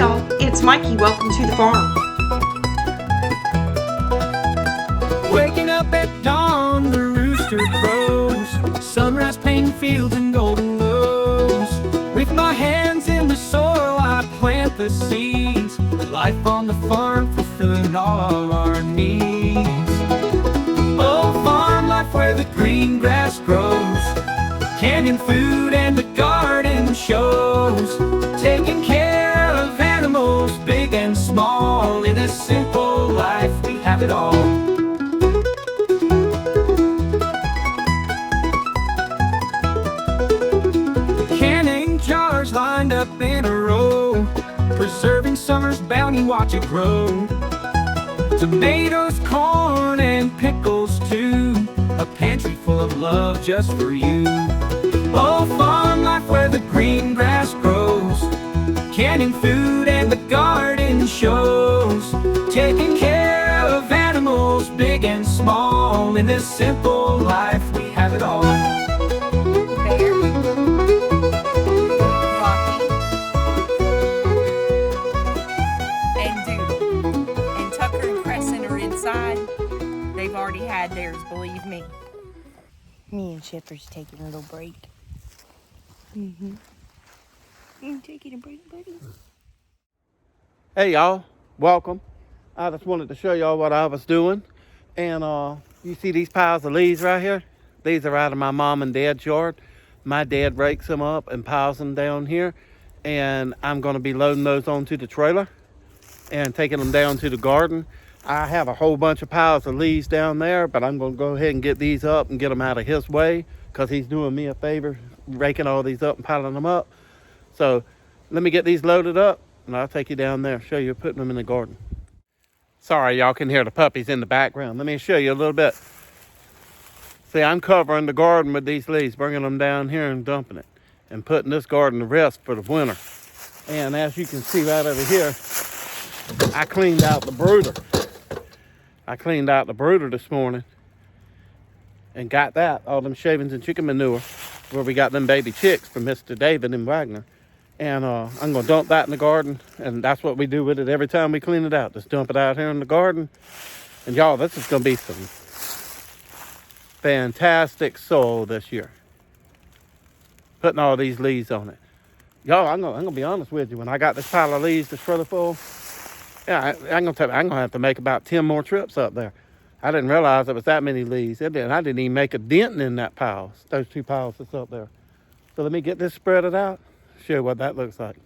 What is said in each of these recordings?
y'all, it's Mikey. Welcome to the farm. Waking up at dawn, the rooster crows. Sunrise painting fields and golden lows. With my hands in the soil, I plant the seeds. Life on the farm, fulfilling all our needs. Oh, farm life where the green grass grows. Canyon food and the garden shows. Taking care of animals, big and small. In a simple life, we have it all. Canning jars lined up in a row. Preserving summer's bounty, watch it grow. Tomatoes, corn, and pickles too. A pantry full of love just for you. Oh, farm life where the green grass grows. Canning food and the garden shows. Taking care of animals, big and small. In this simple life, we have it all. Bear, Rocky, and Doodle. And Tucker and Crescent are inside. They've already had theirs, believe me. Me and Shepherd's taking a little break. You taking a break, buddy? Hey y'all, welcome. I just wanted to show y'all what I was doing. And you see these piles of leaves right here? These are out of my mom and dad's yard. My dad rakes them up and piles them down here. And I'm gonna be loading those onto the trailer and taking them down to the garden. I have a whole bunch of piles of leaves down there, but I'm gonna go ahead and get these up and get them out of his way because he's doing me a favor, raking all these up and piling them up. So let me get these loaded up and I'll take you down there, show you putting them in the garden. Sorry, y'all can hear the puppies in the background. Let me show you a little bit. See, I'm covering the garden with these leaves, bringing them down here and dumping it and putting this garden to rest for the winter. And as you can see right over here, I cleaned out the brooder. I cleaned out the brooder this morning and got that, all them shavings and chicken manure, where we got them baby chicks from Mr. David and Wagner. And I'm gonna dump that in the garden, and that's what we do with it every time we clean it out. Just dump it out here in the garden. And y'all, this is gonna be some fantastic soil this year. Putting all these leaves on it. Y'all, I'm gonna be honest with you. When I got this pile of leaves that's further full, yeah, I'm gonna have to make about 10 more trips up there. I didn't realize there was that many leaves. I didn't even make a dent in that pile, those two piles that's up there. So let me get this spreaded out, show you what that looks like.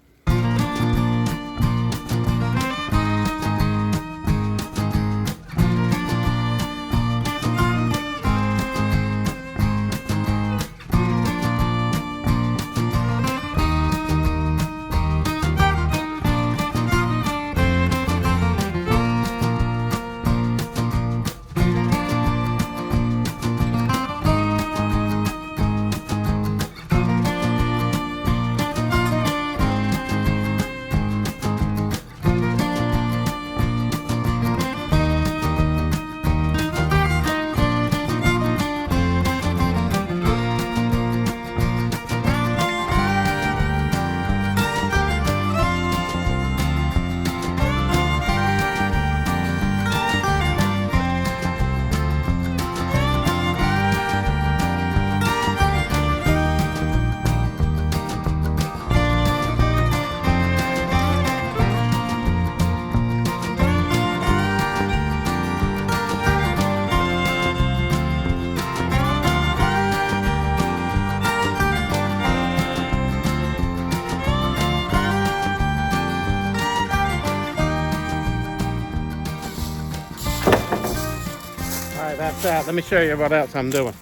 That's that. Let me show you what else I'm doing.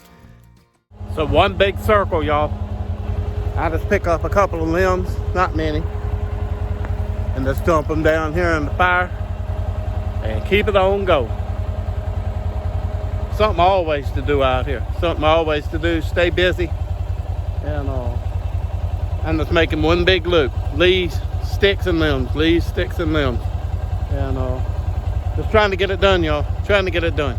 So one big circle, y'all. I just pick up a couple of limbs, not many, and just dump them down here in the fire and keep it on going. Something always to do out here. Something always to do. Stay busy. And I'm just making one big loop. Leaves, sticks, and limbs. Leaves, sticks, and limbs. And just trying to get it done, y'all. Trying to get it done.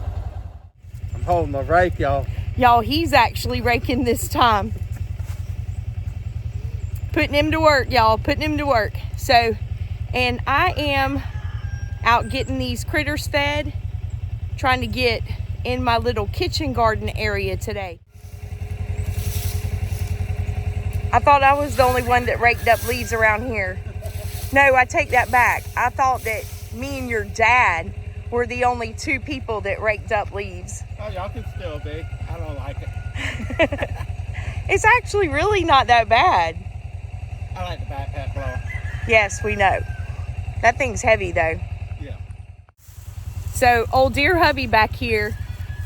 I'm holding the rake, y'all. Y'all, he's actually raking this time. Putting him to work, y'all. Putting him to work. So, And I am out getting these critters fed, trying to get in my little kitchen garden area today. I thought I was the only one that raked up leaves around here. No, I take that back. I thought that me and your dad were the only two people that raked up leaves. Oh, y'all can still be. I don't like it. It's actually really not that bad. I like the backpack blower. Yes, we know. That thing's heavy though. Yeah. So old dear hubby back here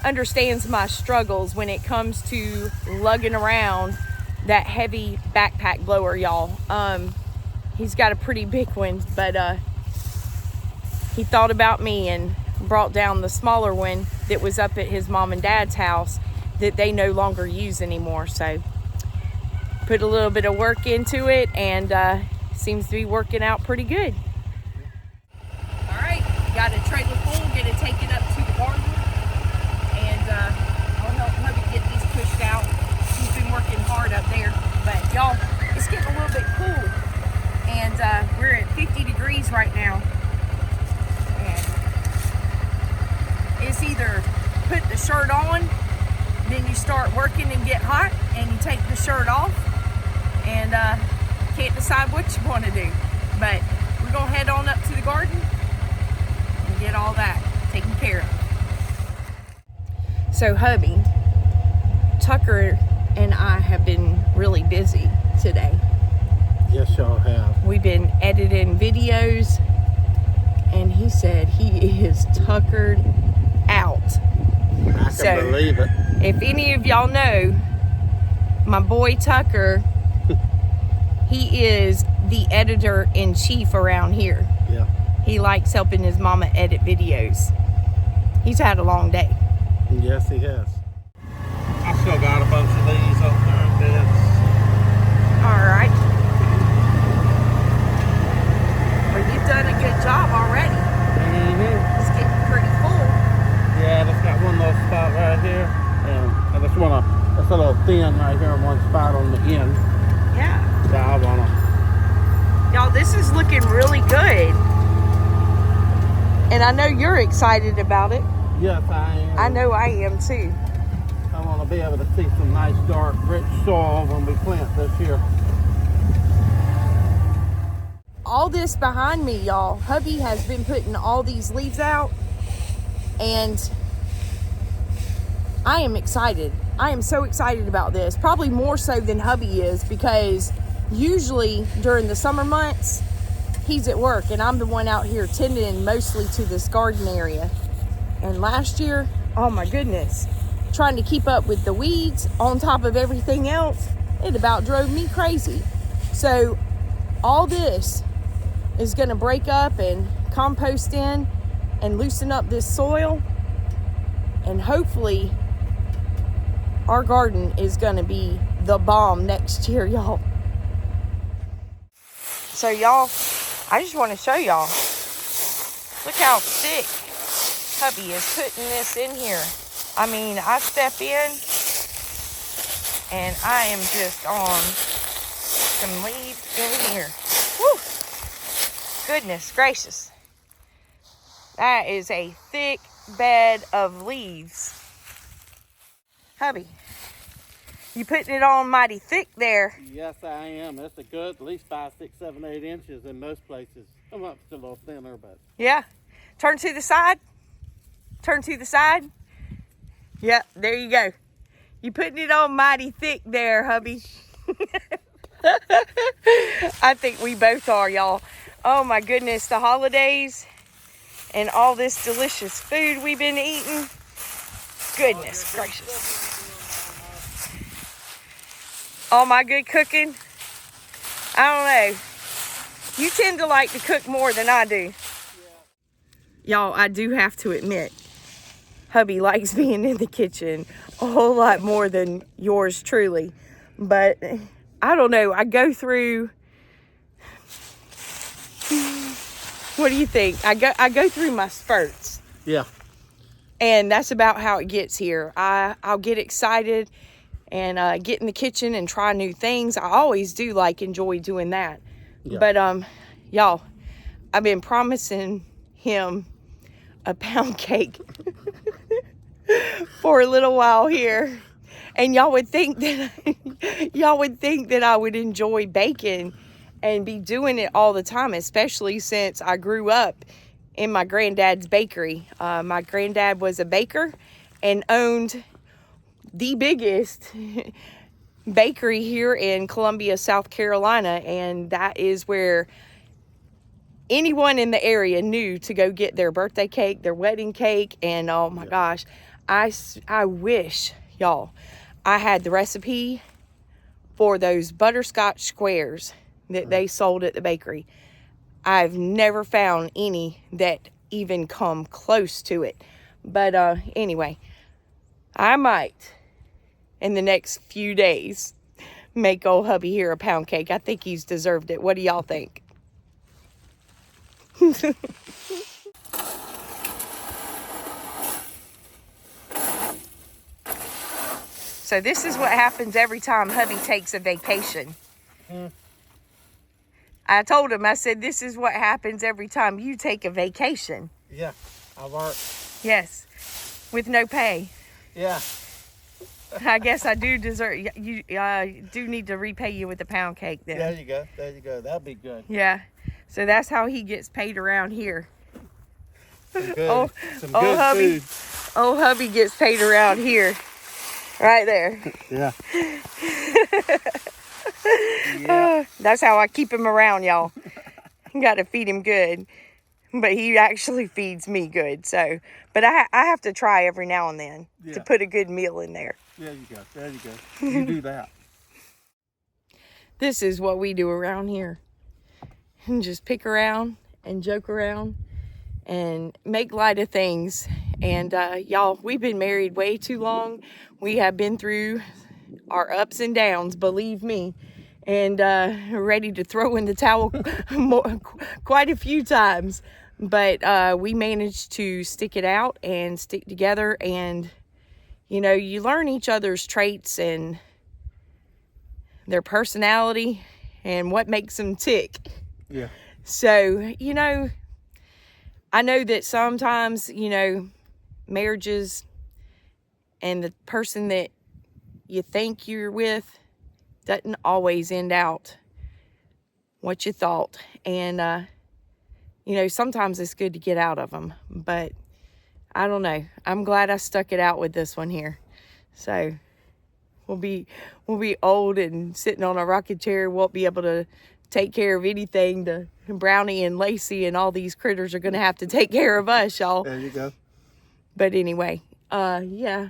understands my struggles when it comes to lugging around that heavy backpack blower, y'all. He's got a pretty big one, but he thought about me and brought down the smaller one that was up at his mom and dad's house that they no longer use anymore. So put a little bit of work into it, and seems to be working out pretty good. All right, got a trailer full, get it taken up to the garden, and I'll help hubby get these pushed out. He's been working hard up there, but y'all, it's getting a little bit cool, and we're at 50 degrees right now. And it's either put the shirt on, then you start working and get hot, and you take the shirt off, and can't decide what you want to do. But we're gonna head on up to the garden and get all that taken care of. So hubby, Tucker and I have been really busy today. Yes, y'all have. We've been editing videos, and he said he is tuckered out. I can believe it. If any of y'all know my boy Tucker, he is the editor-in-chief around here. Yeah. He likes helping his mama edit videos. He's had a long day. Yes, he has. I still got a bunch of these up there in beds. All right. Well, you've done a good job already. Mm-hmm. It's getting pretty full. Yeah, that's got one little spot right here. And I just want to, that's a little thin right here in one spot on the end. Yeah. Yeah, I want to. Y'all, this is looking really good. And I know you're excited about it. Yes, I am. I know I am too. I want to be able to see some nice, dark, rich soil when we plant this year. All this behind me, y'all, hubby has been putting all these leaves out, and I am excited. I am so excited about this, probably more so than hubby is, because usually during the summer months he's at work and I'm the one out here tending mostly to this garden area. And last year, oh my goodness, trying to keep up with the weeds on top of everything else, it about drove me crazy. So all this is going to break up and compost in and loosen up this soil, and hopefully our garden is going to be the bomb next year, y'all. So y'all, I just want to show y'all, look how thick hubby is putting this in here. I mean, I step in and I am just on some leaves in here. Woo! Goodness gracious. That is a thick bed of leaves. Hubby, you putting it on mighty thick there. Yes, I am. That's a good, at least 5, 6, 7, 8 inches in most places. Some up to a little thinner, but. Yeah. Turn to the side. Turn to the side. Yep, there you go. You putting it on mighty thick there, hubby. I think we both are, y'all. Oh my goodness, the holidays and all this delicious food we've been eating. Goodness gracious. All my good cooking. I don't know. You tend to like to cook more than I do. Y'all, I do have to admit, hubby likes being in the kitchen a whole lot more than yours truly. But I don't know. I go through... What do you think? I go through my spurts. Yeah. And that's about how it gets here. I'll get excited and get in the kitchen and try new things. I always do enjoy doing that. Yeah. But y'all, I've been promising him a pound cake for a little while here. And y'all would think that I would enjoy baking and be doing it all the time, especially since I grew up in my granddad's bakery. My granddad was a baker and owned the biggest bakery here in Columbia, South Carolina, and that is where anyone in the area knew to go get their birthday cake, their wedding cake, and oh my gosh, I wish, y'all, I had the recipe for those butterscotch squares that they sold at the bakery. I've never found any that even come close to it. But anyway, I might, in the next few days, make old hubby here a pound cake. I think he's deserved it. What do y'all think? So this is what happens every time hubby takes a vacation. I told him, I said, this is what happens every time you take a vacation. Yeah, I work. Yes, with no pay. Yeah. I guess I do deserve, you do need to repay you with a pound cake then. There you go. There you go. That'd be good. Yeah. So that's how he gets paid around here. Some good, Oh, some oh, good hubby. food. Old hubby gets paid around here. Right there. Yeah. Yeah. That's how I keep him around, y'all. Got to feed him good. But he actually feeds me good. So, but I have to try every now and then to put a good meal in there. There you go. There you go. You do that. This is what we do around here. And just pick around and joke around and make light of things. And y'all, we've been married way too long. We have been through our ups and downs, believe me. And ready to throw in the towel quite a few times. But we managed to stick it out and stick together. And, you know, you learn each other's traits and their personality and what makes them tick. Yeah. So, you know, I know that sometimes, you know, marriages and the person that you think you're with doesn't always end out what you thought. And, you know, sometimes it's good to get out of them. But I don't know. I'm glad I stuck it out with this one here. So we'll be old and sitting on a rocking chair. Won't be able to take care of anything. The Brownie and Lacey and all these critters are going to have to take care of us, y'all. There you go. But anyway, yeah,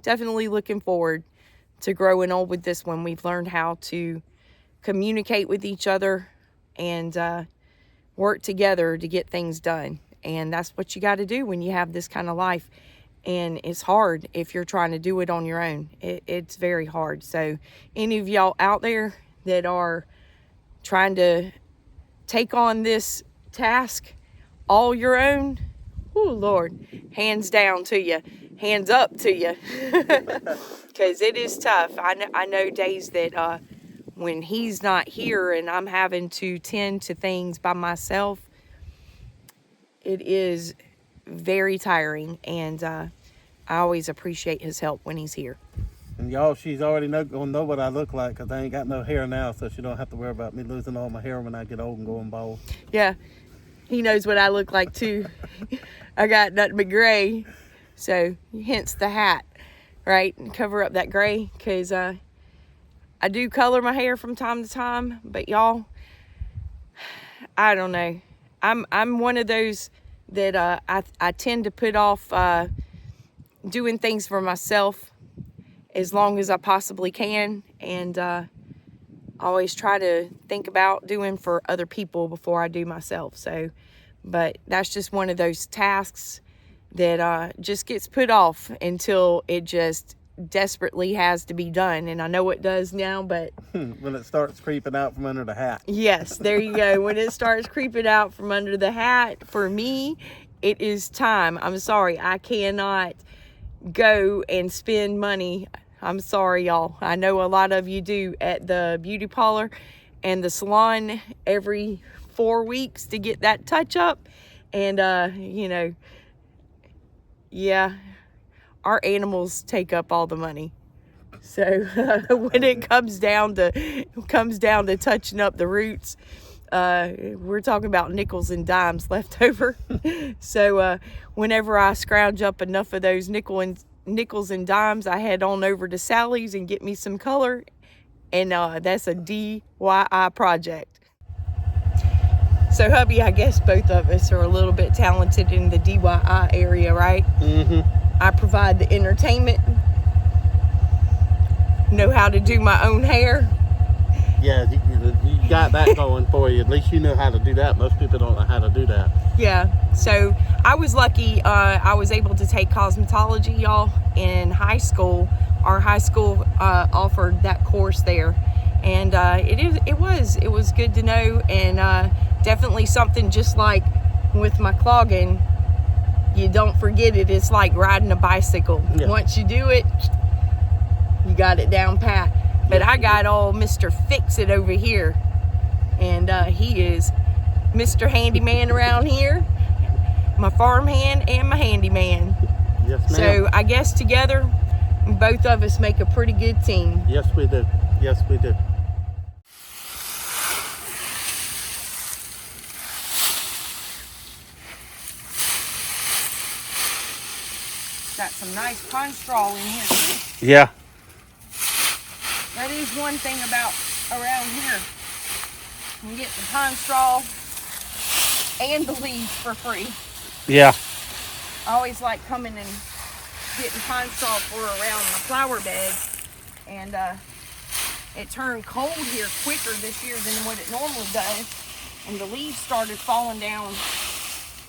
definitely looking forward to growing old with this one. We've learned how to communicate with each other and work together to get things done. And that's what you got to do when you have this kind of life. And it's hard if you're trying to do it on your own. It's very hard. So any of y'all out there that are trying to take on this task all your own, oh Lord, hands down to you, hands up to you, because it is tough. I know days that when he's not here and I'm having to tend to things by myself, it is very tiring, and I always appreciate his help when he's here. And y'all, she's already gonna know what I look like, because I ain't got no hair now, so she don't have to worry about me losing all my hair when I get old and going bald. Yeah, he knows what I look like too. I got nothing but gray, so hence the hat, right? And cover up that gray, because I do color my hair from time to time, but y'all, I don't know. I'm one of those that I tend to put off doing things for myself as long as I possibly can, and always try to think about doing for other people before I do myself. So, but that's just one of those tasks that just gets put off until it just desperately has to be done. And I know it does now, but when it starts creeping out from under the hat. Yes, there you go. When it starts creeping out from under the hat, for me, it is time. I'm sorry, I cannot go and spend money. I'm sorry, y'all. I know a lot of you do at the beauty parlor and the salon every 4 weeks to get that touch up. And, you know, yeah, our animals take up all the money. So when it comes down to touching up the roots, we're talking about nickels and dimes left over. So whenever I scrounge up enough of those nickels and dimes, I head on over to Sally's and get me some color, and that's a DIY project. So hubby, I guess both of us are a little bit talented in the DIY area, right? I provide the entertainment, know how to do my own hair. Yeah, you got that going for you. At least you know how to do that. Most people don't know how to do that. Yeah, so I was lucky. I was able to take cosmetology, y'all, in high school. Our high school offered that course there, and it was good to know, and definitely something just like with my clogging. You don't forget it. It's like riding a bicycle. Yeah. Once you do it, you got it down pat. But I got old Mr. Fix-It over here, and he is Mr. Handyman around here, my farm hand and my handyman. Yes, ma'am. So I guess together, both of us make a pretty good team. Yes, we do. Yes, we do. Got some nice pine straw in here too. Yeah. That is one thing about around here. You can get the pine straw and the leaves for free. Yeah. I always like coming and getting pine straw for around my flower bed. And it turned cold here quicker this year than what it normally does. And the leaves started falling down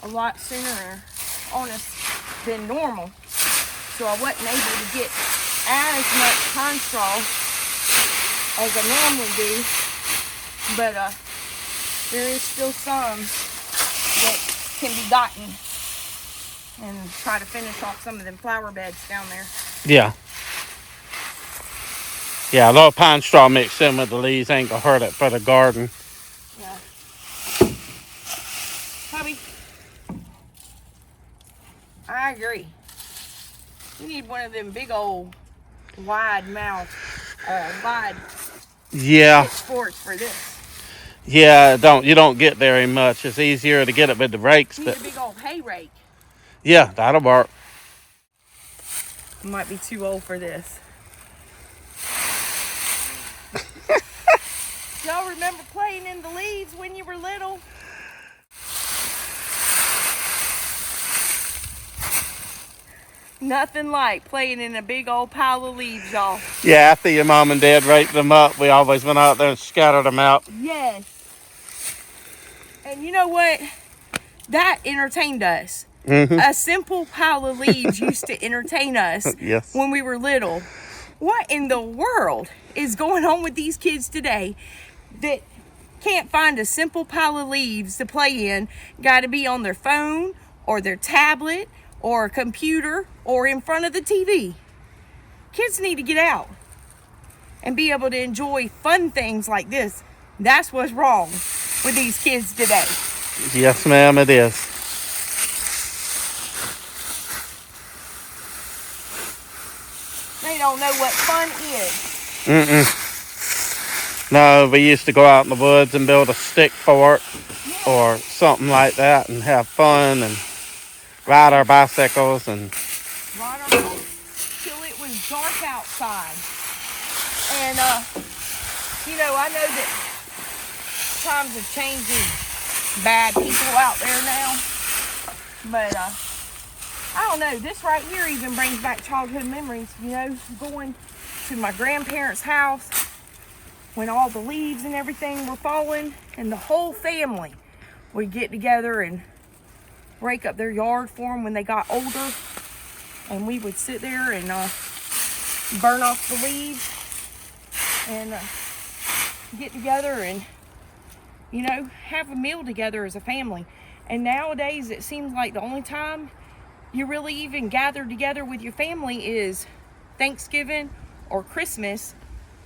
a lot sooner on us than normal. So I wasn't able to get as much pine straw as I normally do, but there is still some that can be gotten, and try to finish off some of them flower beds down there. Yeah. Yeah, a little pine straw mixed in with the leaves ain't gonna hurt it for the garden. Yeah. Hubby, I agree. You need one of them big old wide pitchforks for this. Yeah, you don't get very much. It's easier to get it with the rakes. You need a big old hay rake. Yeah, that'll work. Might be too old for this. Y'all remember playing in the leaves when you were little? Nothing like playing in a big old pile of leaves, y'all. Yeah, after your mom and dad raked them up, we always went out there and scattered them out. Yes. And you know what? That entertained us. A simple pile of leaves used to entertain us. Yes. When we were little. What in the world is going on with these kids today that can't find a simple pile of leaves to play in? Got to be on their phone or their tablet or a computer or in front of the TV. Kids need to get out and be able to enjoy fun things like this. That's what's wrong with these kids today. Yes, ma'am, it is. They don't know what fun is. No, we used to go out in the woods and build a stick fort or something like that and have fun and ride our bicycles and ride our bikes till it was dark outside. And you know, I know that times have changed. There's bad people out there now, but I don't know, this right here even brings back childhood memories, you know, going to my grandparents' house when all the leaves and everything were falling, and the whole family would get together and rake up their yard for them when they got older, and we would sit there and burn off the leaves and get together and, you know, have a meal together as a family. And nowadays it seems like the only time you really even gather together with your family is Thanksgiving or Christmas.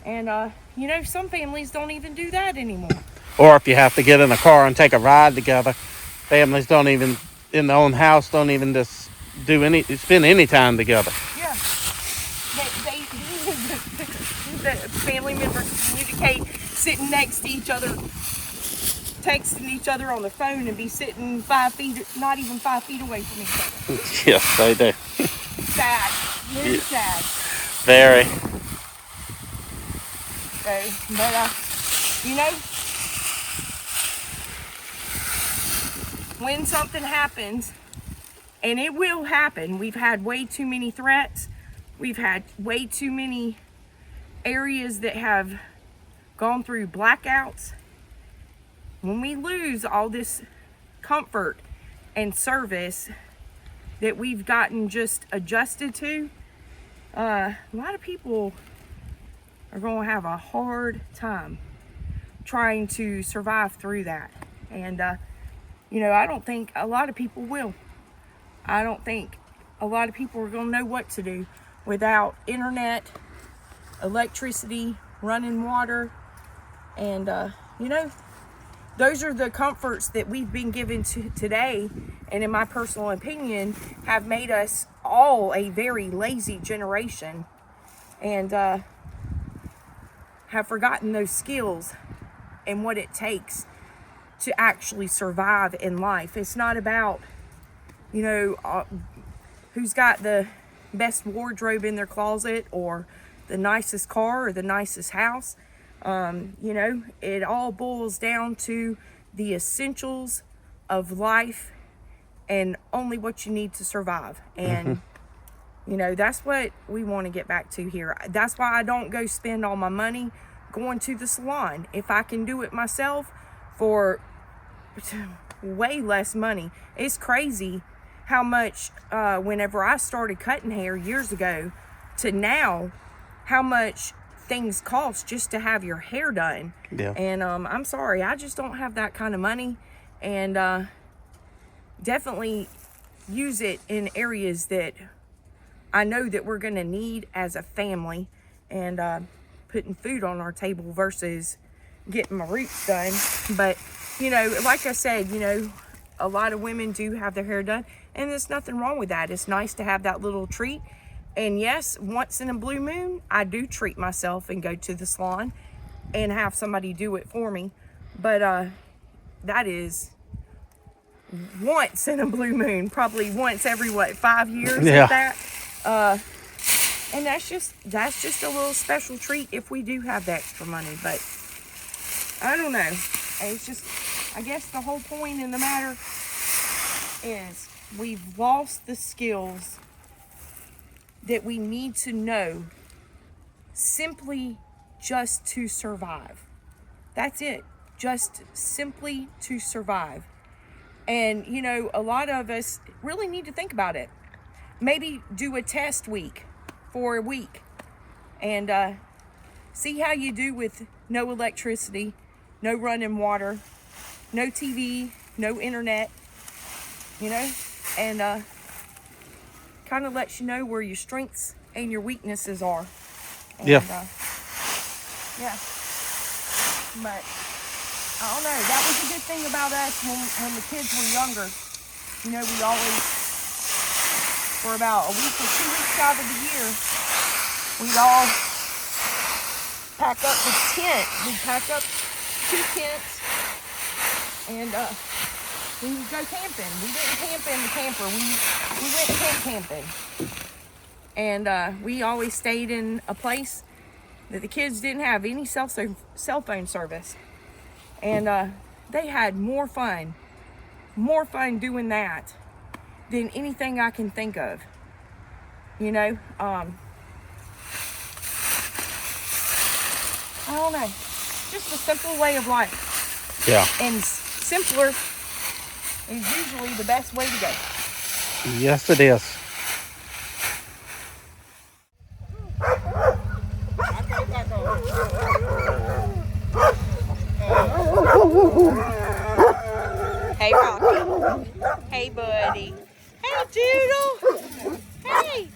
And you know, some families don't even do that anymore. Or if you have to get in a car and take a ride together, families don't even, in their own house, don't even just spend any time together. Yeah. They the family members communicate sitting next to each other, texting each other on the phone, and be sitting 5 feet, not even 5 feet away from each other. Yes, they do. Sad. Very sad. Very. So, but, you know, when something happens, and it will happen, we've had way too many threats. We've had way too many areas that have gone through blackouts. When we lose all this comfort and service that we've gotten just adjusted to, a lot of people are going to have a hard time trying to survive through that. And, you know, I don't think a lot of people will. I don't think a lot of people are going to know what to do without internet, electricity, running water, and, you know, those are the comforts that we've been given today, and in my personal opinion, have made us all a very lazy generation, and have forgotten those skills and what it takes to actually survive in life. It's not about, you know, who's got the best wardrobe in their closet or the nicest car or the nicest house. You know, it all boils down to the essentials of life and only what you need to survive. And, you know, that's what we want to get back to here. That's why I don't go spend all my money going to the salon. If I can do it myself for way less money. It's crazy how much, whenever I started cutting hair years ago to now, how much things cost just to have your hair done. Yeah. And I'm sorry, I just don't have that kind of money, and definitely use it in areas that I know that we're going to need as a family, and putting food on our table versus getting my roots done. But, you know, like I said, you know, a lot of women do have their hair done, and there's nothing wrong with that. It's nice to have that little treat. And yes, once in a blue moon, I do treat myself and go to the salon and have somebody do it for me. But that is once in a blue moon, probably once every, 5 years, Yeah. like that. And that's just a little special treat if we do have the extra money. But I don't know. It's just, I guess the whole point in the matter is we've lost the skills that we need to know simply just to survive. That's it. Just simply to survive. And, you know, a lot of us really need to think about it. Maybe do a test week for a week and see how you do with no electricity, no running water, no TV, no internet, you know, and kind of lets you know where your strengths and your weaknesses are. And, Yeah. Yeah. But I don't know. That was a good thing about us when the kids were younger. You know, we always, for about a week or 2 weeks out of the year, we'd all pack up the tent. We'd pack up 2 tents and we would go camping. We didn't camp in the camper. We went tent camping. And we always stayed in a place that the kids didn't have any cell phone service. And they had more fun doing that than anything I can think of. You know, I don't know. Just a simple way of life. Yeah. And simpler is usually the best way to go. Yes, it is. Hey, Rocky. Hey, buddy. Hey, Doodle.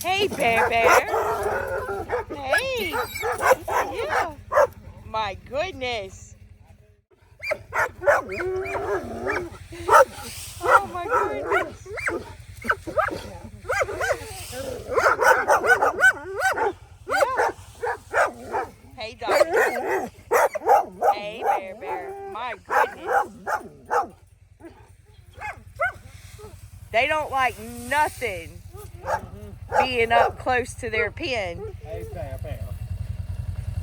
Hey, Bear Bear. Hey. Yeah. My goodness. Oh my goodness. Hey, doggy. Hey, bear. My goodness. They don't like nothing being up close to their pen. Hey, bear.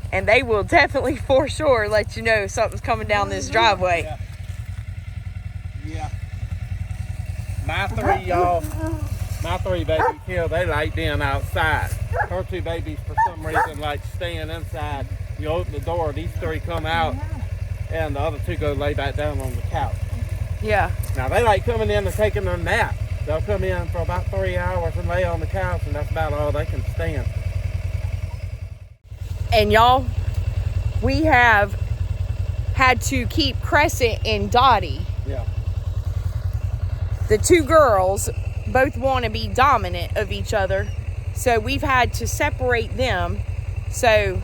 And they will definitely, for sure, let you know something's coming down this driveway. Yeah. My three babies here, they like being outside. Her two babies, for some reason, like staying inside. You open the door, these three come out, and the other two go lay back down on the couch. Yeah. Now, they like coming in and taking a nap. They'll come in for about 3 hours and lay on the couch, and that's about all they can stand. And y'all, we have had to keep Crescent and Dottie. Yeah. The two girls both want to be dominant of each other, so we've had to separate them. So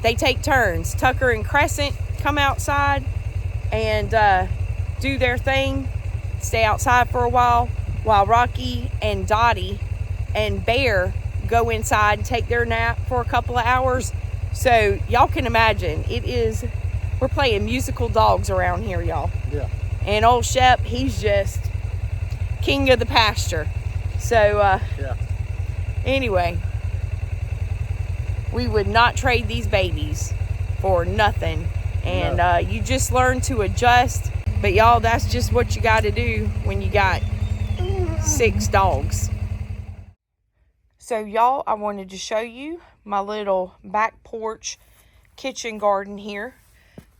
they take turns. Tucker and Crescent come outside and do their thing, stay outside for a while Rocky and Dottie and Bear go inside and take their nap for a couple of hours. So y'all can imagine, we're playing musical dogs around here, y'all. Yeah. And old Shep, he's just king of the pasture. So anyway, we would not trade these babies for nothing. And No. You just learn to adjust. But y'all, that's just what you got to do when you got 6 dogs. So y'all, I wanted to show you my little back porch kitchen garden here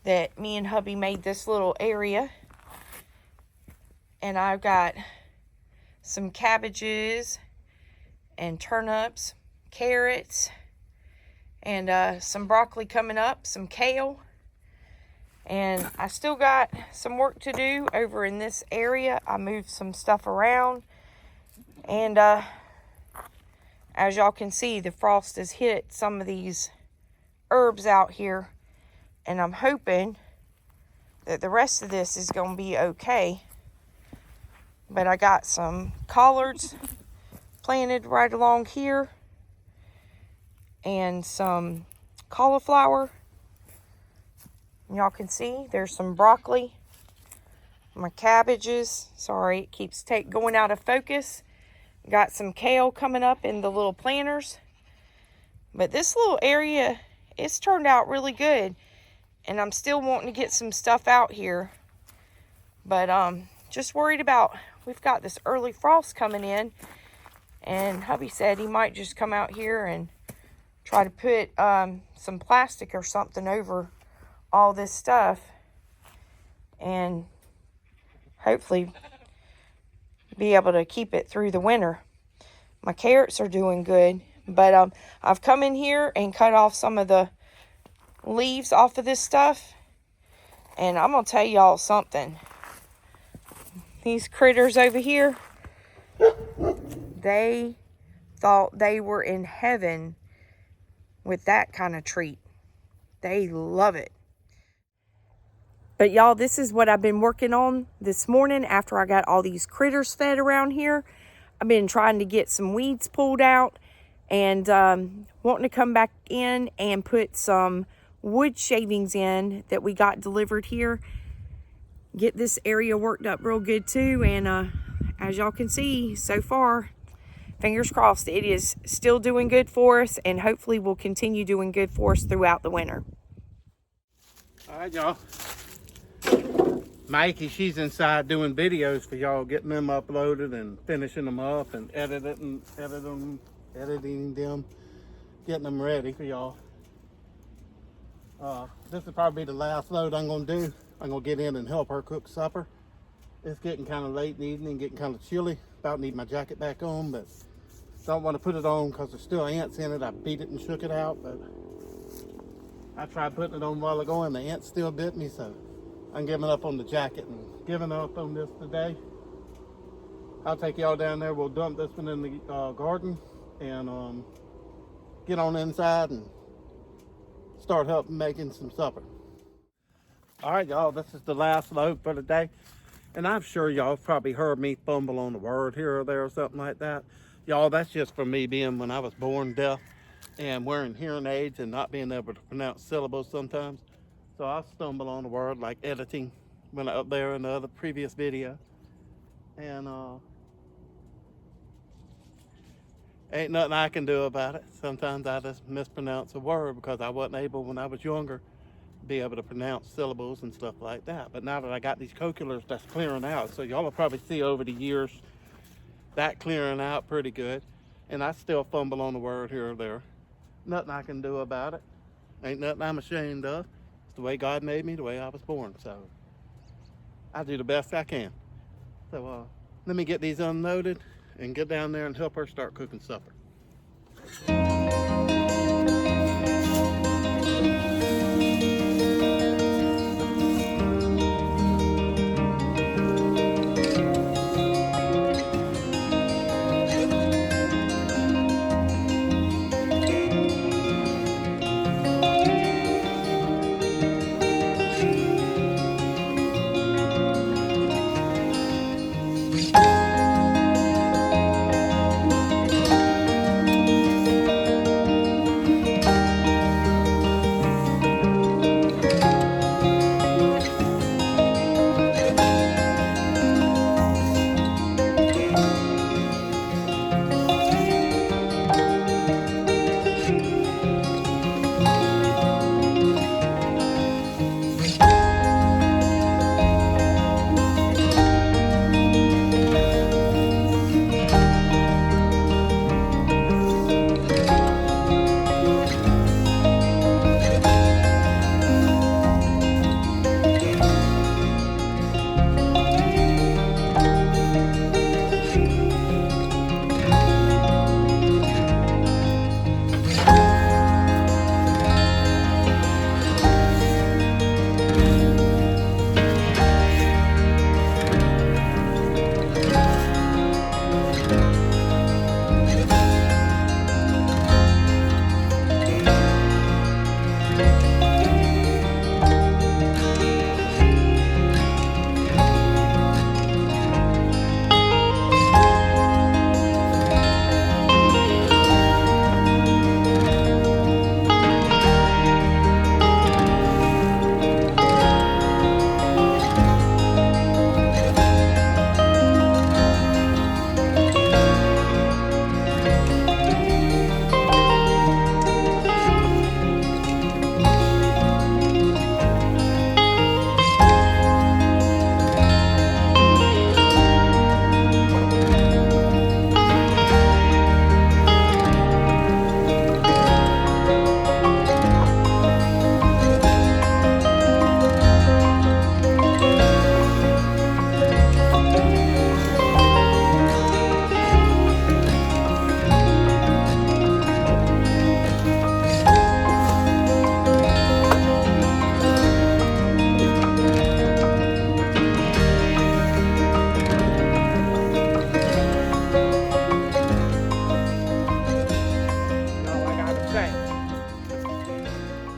that me and hubby made this little area. And I've got some cabbages and turnips, carrots, and some broccoli coming up, some kale. And I still got some work to do over in this area. I moved some stuff around. And as y'all can see, the frost has hit some of these herbs out here. And I'm hoping that the rest of this is going to be okay. But I got some collards planted right along here. And some cauliflower. Y'all can see there's some broccoli. My cabbages. Sorry, it keeps going out of focus. Got some kale coming up in the little planters. But this little area, it's turned out really good. And I'm still wanting to get some stuff out here. But just worried about, we've got this early frost coming in. And hubby said he might just come out here and try to put some plastic or something over all this stuff. And hopefully be able to keep it through the winter. My carrots are doing good. But I've come in here and cut off some of the leaves off of this stuff. And I'm going to tell y'all something. These critters over here, they thought they were in heaven with that kind of treat. They love it. But y'all, this is what I've been working on this morning after I got all these critters fed around here. I've been trying to get some weeds pulled out and wanting to come back in and put some wood shavings in that we got delivered here. Get this area worked up real good too. And as y'all can see so far, fingers crossed, it is still doing good for us and hopefully will continue doing good for us throughout the winter. All right, y'all. Mikey, she's inside doing videos for y'all, getting them uploaded and finishing them up and editing them, getting them ready for y'all. This will probably be the last load I'm going to do. I'm going to get in and help her cook supper. It's getting kind of late in the evening, getting kind of chilly. About need my jacket back on, but don't want to put it on because there's still ants in it. I beat it and shook it out, but I tried putting it on a while ago and the ants still bit me, so I'm giving up on the jacket and giving up on this today. I'll take y'all down there. We'll dump this one in the garden and get on inside and start helping making some supper. All right, y'all, this is the last load for the day. And I'm sure y'all probably heard me fumble on the word here or there or something like that. Y'all, that's just from me being when I was born deaf and wearing hearing aids and not being able to pronounce syllables sometimes. So I stumble on the word like editing when up there in the other previous video. And ain't nothing I can do about it. Sometimes I just mispronounce a word because I wasn't able when I was younger to be able to pronounce syllables and stuff like that. But now that I got these cochlears, that's clearing out. So y'all will probably see over the years that clearing out pretty good. And I still fumble on the word here or there. Nothing I can do about it. Ain't nothing I'm ashamed of. It's the way God made me, the way I was born. So I do the best I can. So let me get these unloaded and get down there and help her start cooking supper.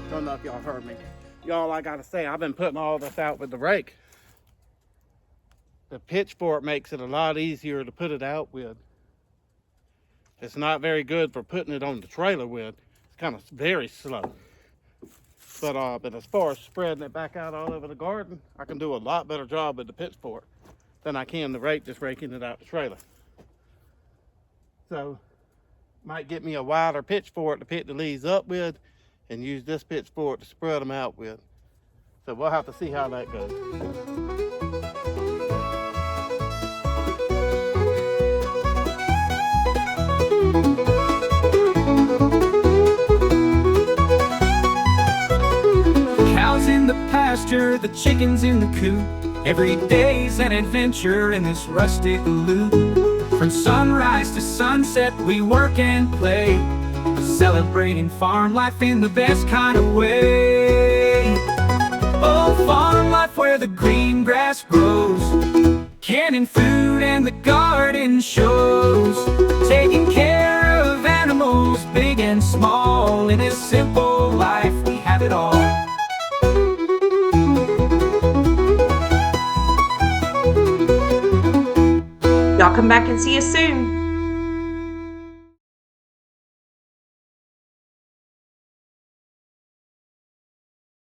Don't know if y'all heard me. Y'all, I gotta say, I've been putting all this out with the rake. The pitchfork makes it a lot easier to put it out with. It's not very good for putting it on the trailer with. It's kind of very slow. But as far as spreading it back out all over the garden, I can do a lot better job with the pitchfork than I can the rake, just raking it out the trailer. So, might get me a wider pitchfork to pick the leaves up with and use this pitchfork to spread them out with. So we'll have to see how that goes. Cows in the pasture, the chickens in the coop. Every day's an adventure in this rustic loop. From sunrise to sunset, we work and play, celebrating farm life in the best kind of way. Oh, farm life where the green grass grows, canning food and the garden shows, taking care of animals big and small. In this simple life we have it all. Y'all come back and see us soon.